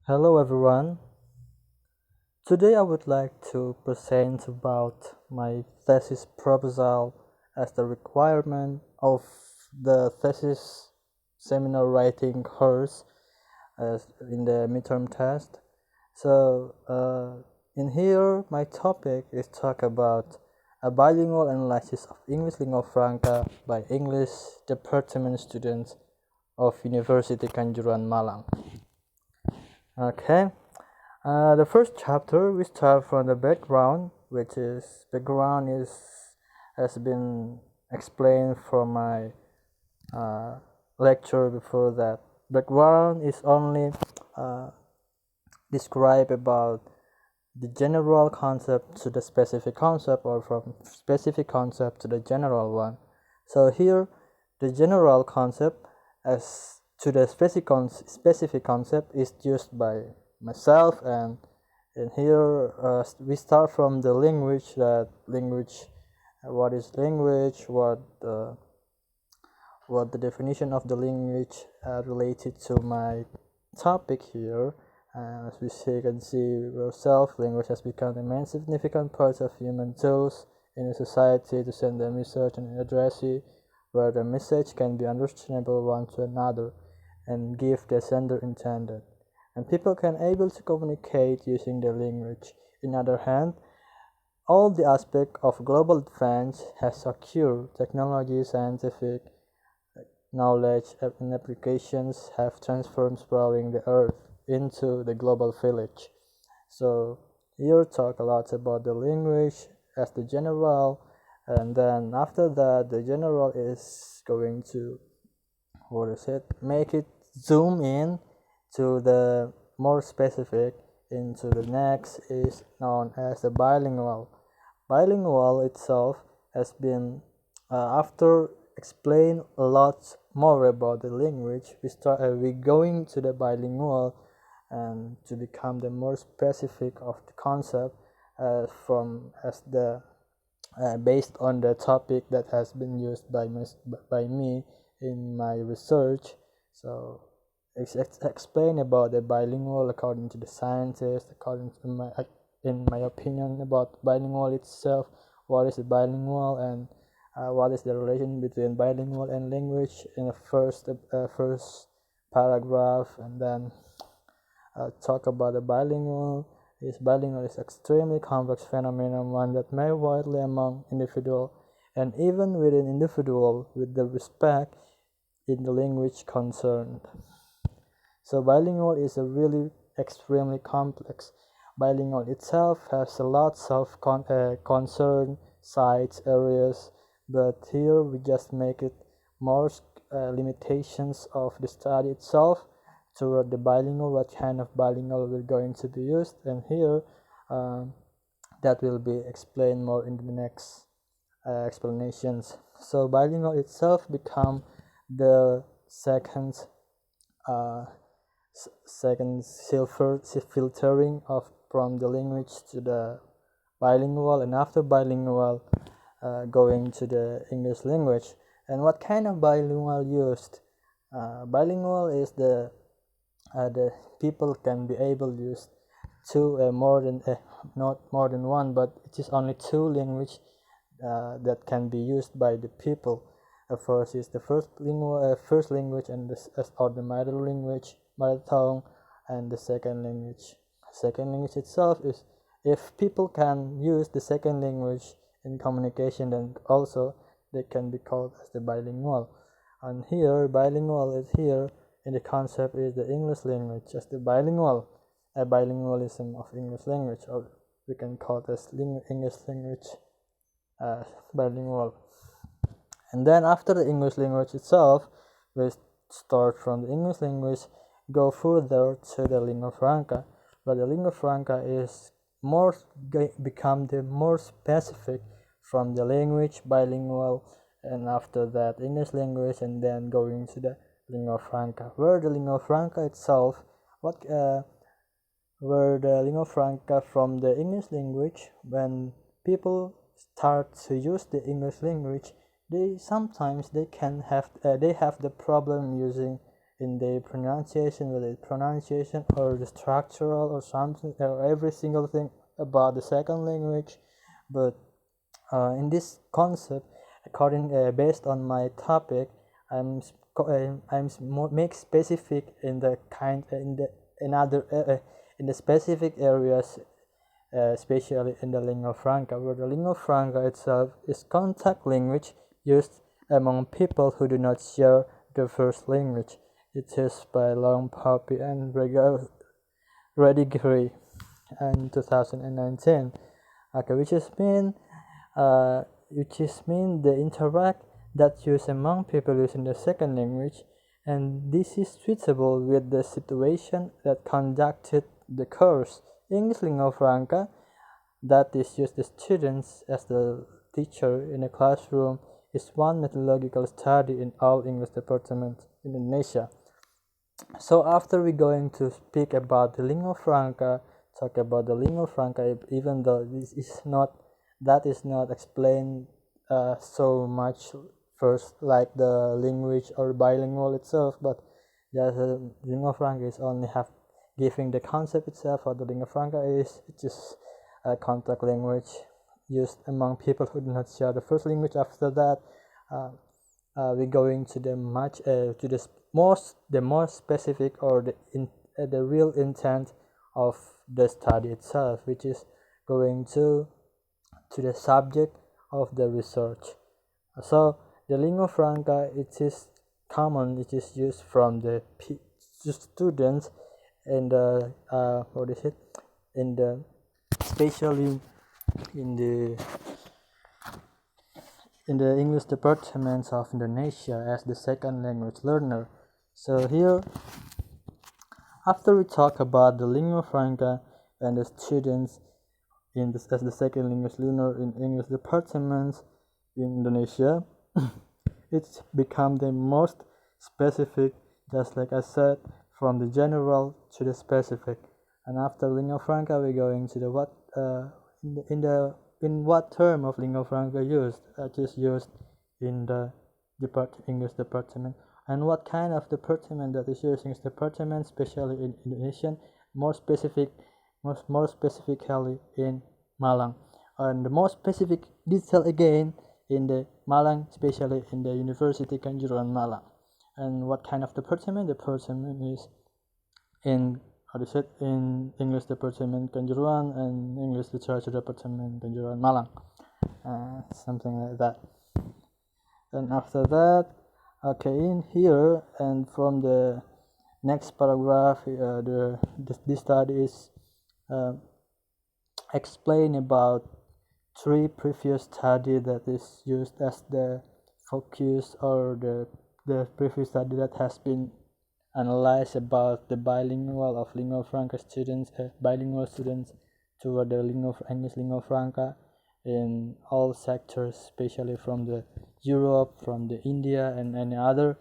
Hello everyone. Today I would like to present about my thesis proposal as the requirement of the thesis seminar writing course as in the midterm test. In here my topic is talk about a bilingual analysis of English lingua franca by English department students of University Kanjuruhan Malang. Okay. The first chapter we start from the background, which is background is has been explained from my lecture before that. Background is only describe about the general concept to the specific concept, or from specific concept to the general one. So here, the general concept as to the specific concept is used by myself, and in here we start from the language. What is language, what the definition of the language related to my topic here. As we can see ourselves, language has become a main significant part of human tools in a society to send a message and address it, where the message can be understandable one to another and give the sender intended. And people can able to communicate using the language. In other hand, all the aspect of global advance has occurred. Technology, scientific knowledge, and applications have transformed sprawling the earth into the global village. So here talk a lot about the language as the general, and then after that the general is going to make it zoom in to the more specific into the next is known as the bilingual. Bilingual itself has been after explain a lot more about the language. We going to the bilingual and to become the more specific of the concept from as the based on the topic that has been used by me in my research. So it's explain about the bilingual according to the scientists, according to in my opinion about bilingual itself. What is the bilingual, and what is the relation between bilingual and language in the first paragraph, and then talk about the bilingual. Bilingual is extremely complex phenomenon, one that may widely among individual and even within individual with the respect in the language concerned. So bilingual is a really extremely complex. Bilingual itself has a lots of concern sites areas, but here we just make it more limitations of the study itself toward the bilingual, what kind of bilingual will going to be used, and here that will be explained more in the next explanations. So bilingual itself become the second uh, filtering of from the language to the bilingual, and after bilingual going to the English language. And what kind of bilingual used? Bilingual is the people can be able to use two more than not more than one, but it is only two language that can be used by the people. First is the first language, and or the mother tongue, and the second language. Second language itself is, if people can use the second language in communication, then also they can be called as the bilingual. And here bilingual is here in the concept is the English language as the bilingual, a bilingualism of English language, or we can call this English language bilingual. And then after the English language itself, we start from the English language, go further to the lingua franca, but the lingua franca is more become the more specific from the language bilingual, and after that English language, and then going to the lingua franca, where the lingua franca itself, where the lingua franca from the English language, when people start to use the English language, they sometimes they have the problem using in the pronunciation, whether it's pronunciation or the structural or something, or every single thing about the second language. But in this concept, based on my topic, I'm make specific in the in the specific areas, especially in the lingua franca, where the lingua franca itself is contact language used among people who do not share the first language. It is by Long Poppy and Redigere in 2019. Okay, which is mean the interact that use among people using the second language, and this is suitable with the situation that conducted the course. English lingua franca, that is used the students as the teacher in a classroom, is one methodological study in all English departments in Indonesia. So after we're going to speak about the lingua franca, talk about the lingua franca, even though that is not explained so much first like the language or bilingual itself, but just lingua franca is only giving the concept itself. Or the lingua franca is just a contact language used among people who do not share the first language. After that, we're going to the more specific or the real intent of the study itself, which is going to the subject of the research. So the lingua franca, it is common, it is used from the students in the especially in the English departments of Indonesia as the second language learner. So here, after we talk about the lingua franca and the students as the second language learner in English departments in Indonesia, it's become the most specific, just like I said, from the general to the specific. And after lingua franca, we're going to the in what term of lingua franca used. That is used in the English department, and what kind of department that is used in English department, especially in Indonesian, more specifically in Malang, and the more specific detail again in the Malang, especially in the University Kanjuruhan Malang. And what kind of department? The department is in English department Kanjuruhan and English literature department Kanjuruhan Malang, something like that. And after that, okay, in here and from the next paragraph, this study is explain about 3 previous study that is used as the focus, or the previous study that has been analyzed about the bilingual of lingua franca students, bilingual students toward the English lingua franca in all sectors, especially from the Europe, from the India, and any other,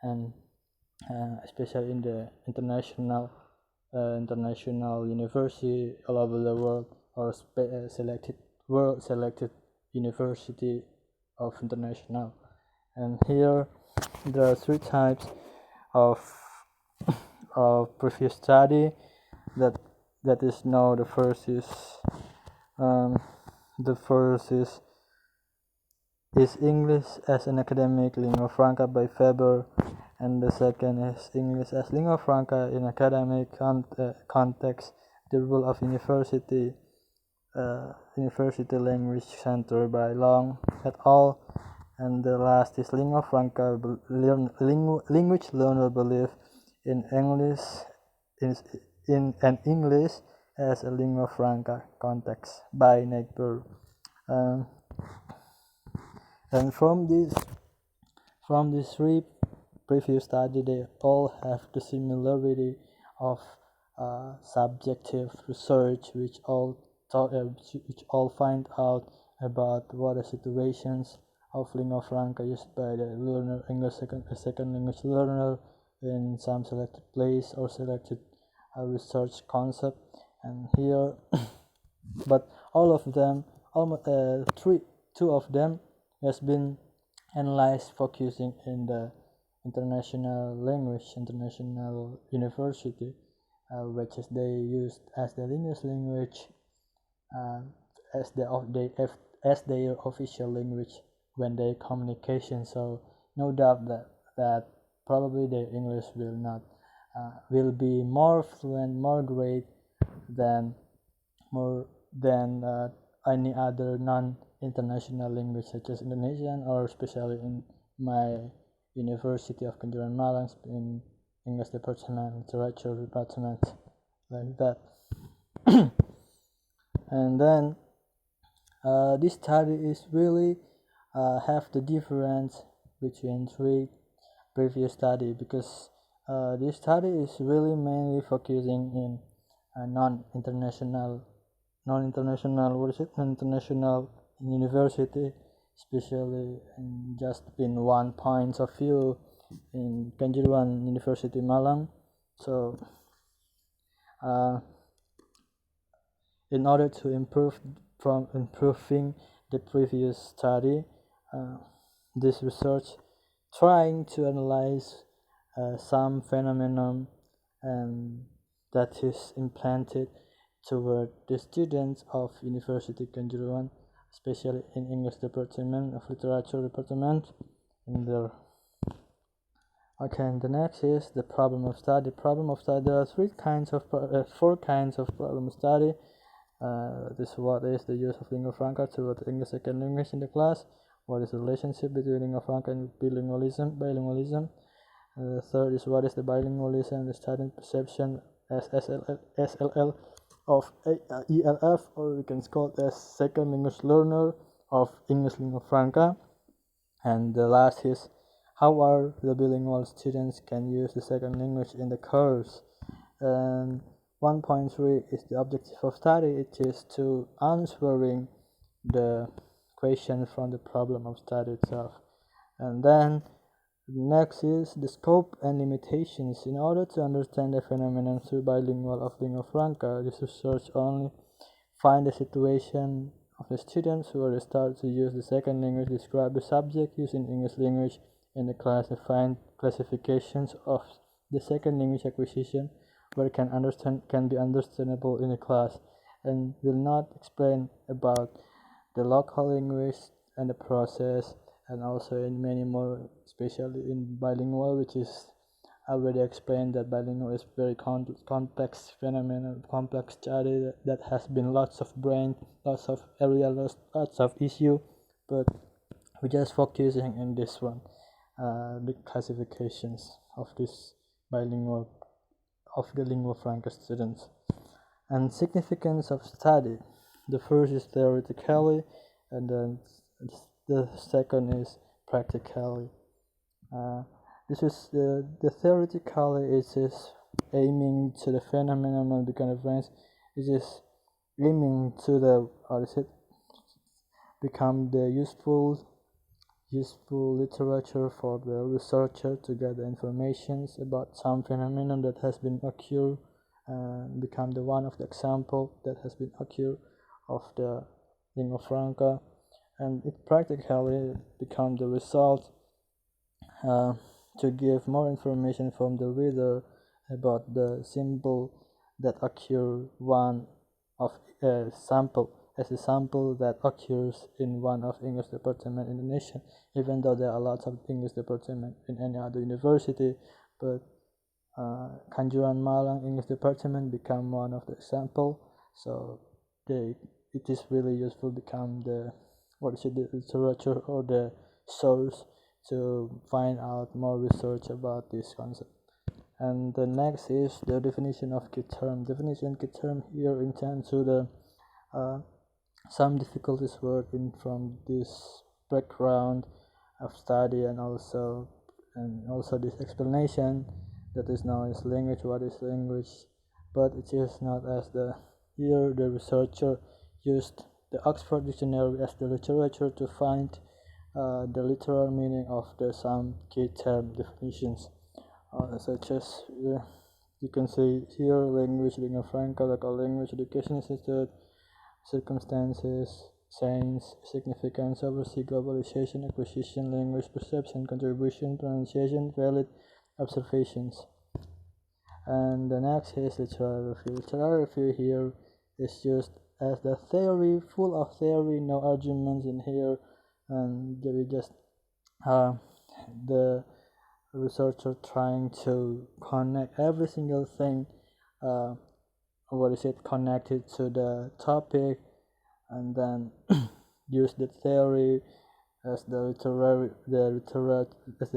and especially in the international university all over the world, or selected university of international. And here there are 3 types of previous study that is now. The first is English as an academic lingua franca by Faber, and the second is English as lingua franca in academic context, the role of university language center by Long et al. And the last is lingua franca, language learner belief in English as a lingua franca context by Nagpur. And from these 3 previous study, they all have the similarity of subjective research, which all find out about what are situations of lingua franca used by the learner, English second language learner, in some selected place or selected research concept. And here but all of them, almost 2 of them has been analyzed focusing in international language, international university, which is they used as the English language, uh, as their official language when they communication. So no doubt that probably their English will be more fluent, more great than more than any other non-international language such as Indonesian, or especially in my University of Kejuruan Malang in English department, literature department, like that. And then this study is really have the difference between three previous study, because this study is really mainly focusing in non-international university, especially in just in one point of view in Kejuruan University Malang. So in order to improve from improving the previous study, this research trying to analyze some phenomenon that is implanted toward the students of University Kejuruan, especially in English department of literature department. Okay, and the next is the problem of study. Problem of study. There are four kinds of problem study. What is the use of lingua franca toward English second language in the class? What is the relationship between lingua franca and bilingualism? The third is what is the bilingualism, the student perception as SLL of ELF, or we can call it as second language learner of English lingua franca. And the last is how are the bilingual students can use the second language in the course. And 1.3 is the objective of study. It is to answering the question from the problem of study itself. And then next is the scope and limitations. In order to understand the phenomenon through bilingual of lingua franca, this research only find the situation of the students who are start to use the second language, describe the subject using English language in the class, and find classifications of the second language acquisition where can be understandable in the class, and will not explain about the local language and the process, and also in many more, especially in bilingual, which is already explained that bilingual is very complex phenomenon, complex study that has been lots of brain, lots of area, lots of issue, but we're just focusing in this one, the classifications of this bilingual of the lingua franca students. And significance of study. The first is theoretically, and then the second is practically. This is the theoretically it is aiming to the phenomenon of the kind of events. It is aiming to the become the useful literature for the researcher to gather information about some phenomenon that has been occurred, and become the one of the example that has been occurred of the lingua franca, and it practically become the result to give more information from the reader about the symbol that occur one of a sample that occurs in one of English department in the nation, even though there are lots of English department in any other university, but Kejuruan Malang English department become one of the example. So it is really useful become the literature or the source to find out more research about this concept. And the next is the definition of key term. Definition key term here intends to the some difficulties working from this background of study, and also this explanation that is known as language. What is language? But it is not as here the researcher used the Oxford Dictionary as the literature to find the literal meaning of the some key term definitions, such as you can see here: language, lingua franca, local language, education institute, circumstances, science, significance, oversee, globalization, acquisition, language, perception, contribution, pronunciation, valid observations. And the next is literary review. Literary review here is used as the theory, full of theory, no arguments in here, and we just the researcher trying to connect every single thing, connected to the topic, and then use the theory as the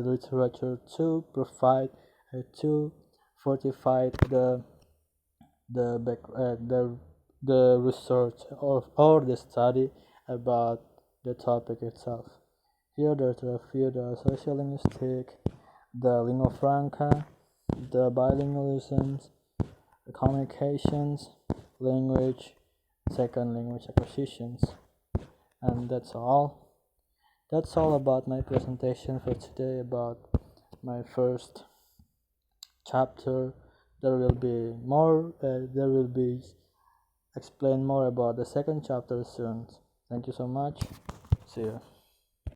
literature to provide to fortify the back the research or the study about the topic itself. Here there's a few: the sociolinguistic, the lingua franca, the bilingualisms, the communications, language, second language acquisitions, and that's all. That's all about my presentation for today about my first chapter. There will be more. There will be explain more about the second chapter soon. Thank you so much. See you.